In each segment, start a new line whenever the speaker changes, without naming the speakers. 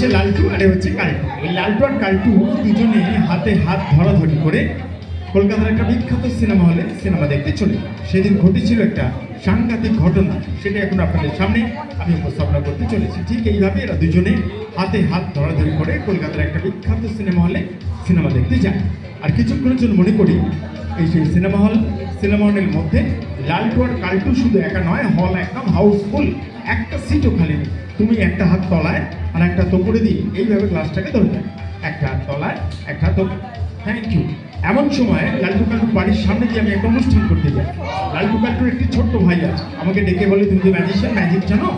হচ্ছে লালটু আর এ হচ্ছে কালটু। এই লালটু আর কালটু দুজনে হাতে হাত ধরাধরি করে কলকাতার একটা বিখ্যাত সিনেমা হলে সিনেমা দেখতে চলে। সেদিন ঘটেছিল একটা সাংঘাতিক ঘটনা, সেটা এখন আপনাদের সামনে আমি উপস্থাপনা করতে চলেছি। ঠিক এইভাবে এরা দুজনে হাতে হাত ধরাধরি করে কলকাতার একটা বিখ্যাত সিনেমা হলে সিনেমা দেখতে যায়। আর কিছুক্ষণের জন্য মনে করি এই সেই সিনেমা হলের মধ্যে লালটু আর কালটু শুধু একা নয়, হল একদম হাউসফুল, একটা সিটও খালি নেই। তুমি একটা হাত তলায় আর একটা তোপরে দিয়ে এইভাবে গ্লাসটাকে ধরবে, একটা হাত তলায় একটা হাত। Thank you. এমন সময় লালটু কালটুর বাড়ির সামনে দিয়ে আমি একটা অনুষ্ঠান করতে যাই। লালটু কালটুর একটি ছোট্ট ভাই আছে, আমাকে ডেকে বলে তুমি তো ম্যাজিশিয়ান, ম্যাজিক জানো,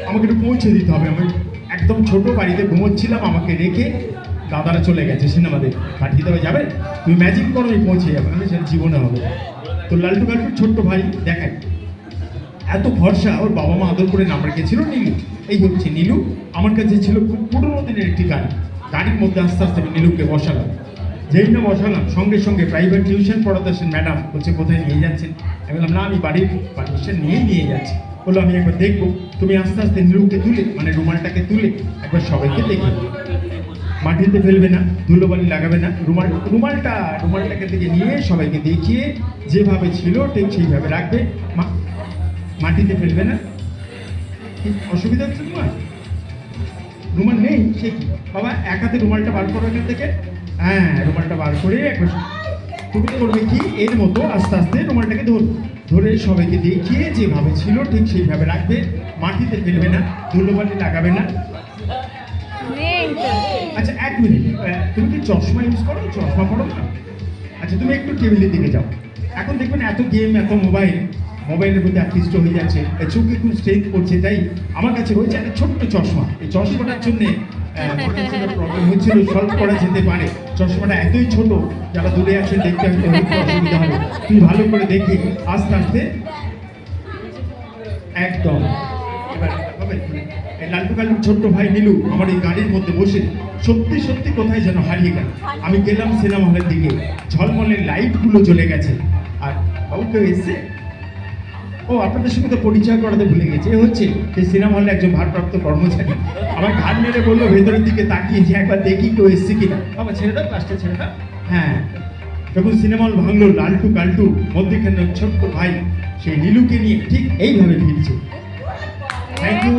আমাকে একটু পৌঁছে দিতে হবে। আমি একদম ছোট বাড়িতে ঘুমোচ্ছিলাম, আমাকে রেখে দাদারা চলে গেছে সিনেমা দেখতে, পাঠিয়ে দেওয়া যাবে, তুমি ম্যাজিক করো, আমি পৌঁছে যাবে। আমি সেটা জীবনে হবে। তো লালটু কালটুর ছোট্ট ভাই দেখায় এত ভরসা, ওর বাবা মা আদর করে নাম রেখেছিল নীলু। এই হচ্ছে নীলু। আমার কাছে ছিল খুব পুরোনো দিনের একটি গাড়ির মধ্যে আস্তে আস্তে আমি নীলুকে বসালাম। যেই না বসালাম সঙ্গে সঙ্গে প্রাইভেট টিউশন পড়াতে আসেন ম্যাডাম, বলছে কোথায় নিয়ে যাচ্ছেন? আমি বললাম না, আমি বাড়ির পারমিশন নিয়ে যাচ্ছি। বললো আমি একবার দেখবো। তুমি আস্তে আস্তে নীলুকে তুলে, মানে রুমালটাকে তুলে একবার সবাইকে দেখে, মাটিতে ফেলবে না, ধুলোবালি লাগাবে না, রুমালটাকে থেকে নিয়ে সবাইকে দেখিয়ে যেভাবে ছিল ঠিক সেইভাবে রাখবে, মাটিতে ফেলবে না। অসুবিধা হচ্ছে তোমার? রুমাল নেই সে কি বাবা, এক হাতে রুমালটা বার করো এখান থেকে। হ্যাঁ, রুমালটা বার করে একবার তুমি করবে কি, এর মতো আস্তে আস্তে রুমালটাকে ধরে সবাইকে দেখিয়ে যেভাবে ছিল ঠিক সেইভাবে রাখবে, মাটিতে ফেলবে না, ধুলোবালি লাগাবে না। আচ্ছা এক মিনিট, তুমি কি চশমা ইউজ করো? চশমা পড়ো না? আচ্ছা তুমি একটু টেবিলের দিকে যাও। এখন দেখবেন এত গেম, এত মোবাইলের প্রতি আকৃষ্ট হয়ে যাচ্ছে, চোখে খুব স্ট্রেন করছে। তাই আমার কাছে রয়েছে একটা ছোট্ট চশমা। এই চশমাটার জন্যে প্রবলেম হচ্ছিল, সলভ করা যেতে পারে। চশমাটা এতই ছোট, যারা দূরে আছেন দেখতে হয়তো অসুবিধা হবে। তুমি ভালো করে দেখে আস্তে আস্তে একদম। এবার লালটু কালটুর ছোট্ট ভাই নীলু আমার এই গাড়ির মধ্যে বসে সত্যি সত্যি কোথায় যেন হারিয়ে গেল। আমি গেলাম সিনেমা হলের দিকে, ঝলমলের লাইটগুলো জ্বলে গেছে। আর বাবু কেউ এসছে? ও, আপনাদের সঙ্গে তো পরিচয় করাতে ভুলে গেছে, এ হচ্ছে সেই সিনেমা হলের একজন ভারপ্রাপ্ত কর্মচারী। আমার ঘাট নেড়ে বললো ভেতরের দিকে তাকিয়ে যে একবার দেখি কেউ এসছে কিনা। বাবা ছেড়ে দাও, ক্লাসটা ছেড়ে দাও। হ্যাঁ, যখন সিনেমা হল ভাঙলো, লালটু কালটু মধ্যেখানে ছোট্ট ভাই সেই নীলুকে নিয়ে ঠিক এইভাবে ফিরছে। Thank you.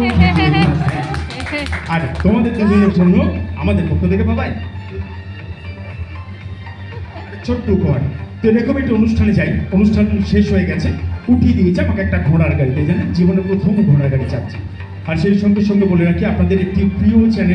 আর তোমাদের দুজনের জন্য আমাদের পক্ষ থেকে বাবাই ছোট্ট উপহার। তো এরকম একটা অনুষ্ঠানে যাই, অনুষ্ঠান শেষ হয়ে গেছে, উঠিয়ে দিয়েছে আমাকে একটা ঘোড়ার গাড়িতে, জানেন জীবনে প্রথম ঘোড়ার গাড়ি চাচ্ছে। আর সেই সঙ্গে সঙ্গে বলে রাখি, আপনাদের একটি প্রিয় চ্যানেলে